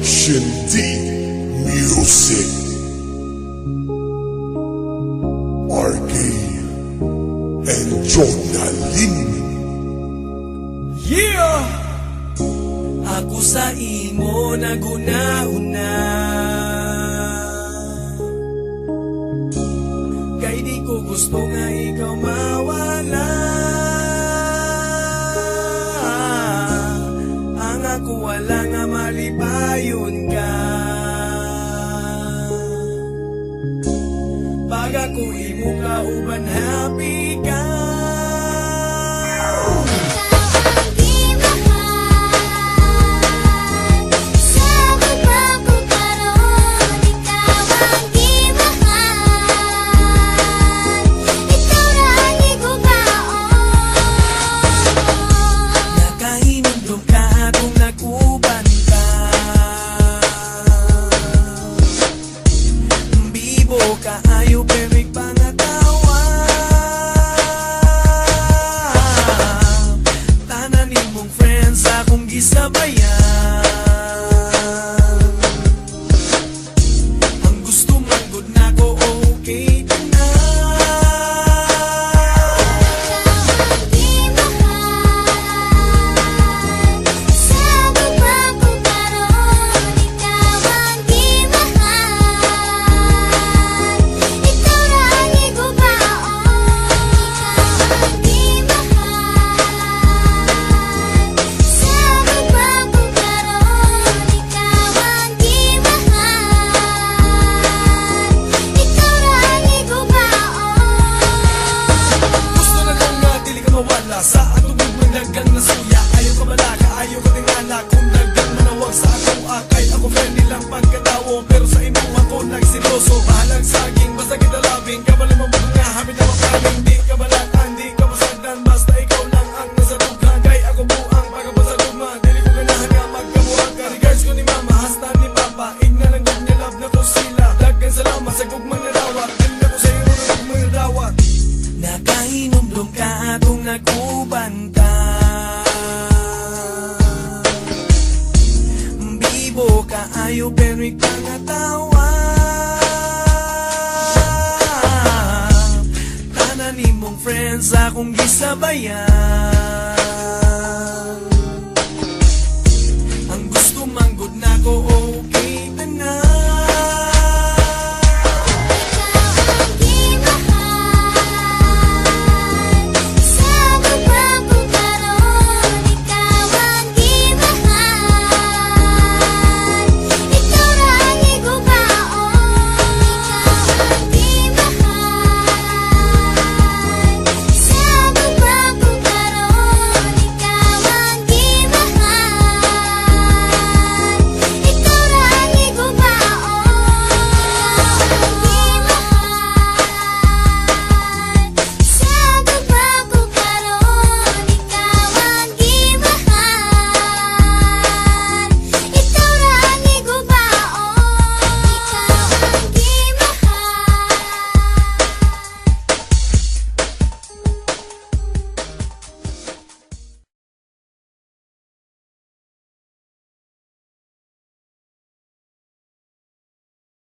Shindig Music RK and Jonalyn. Yeah! Ako sa imo naguna-una, kay di ko gusto nga ikaw mawala. Ang ako wala nga malipayon ka. Pag ako imo kauban happy ka. Kaayo permig pangatawa, tanan nimong friends akong gisabayan. Ang gusto manggod na ko okay ka na. Sa atong magdagang na suya, ayaw ka malaka, ayaw ka tingala. Kung dagdag manawag sa atong akay, ako friendly lang pagkatawo, pero sa imong ako nagsiloso. Bahalang saging, basta kita labing, kabalang mong mga hamid na makaling. Di ka balatan, di ka masagdan, basta ikaw lang ang nasa tughan. Kay ako buang pagkapasaluma, dili ko ganahan nga magkabuang ka. Regards ko ni mama, hasta ni papa, igna lang niya love na ko sila. Daggan salamat sa gugmang narawat, dili na ko sa iyo na gugmang narawat. Nakainomdom ka atong nagubanta, bibo ka ayo pero ikangatawa. Tanan nimong friends akong gisabayan.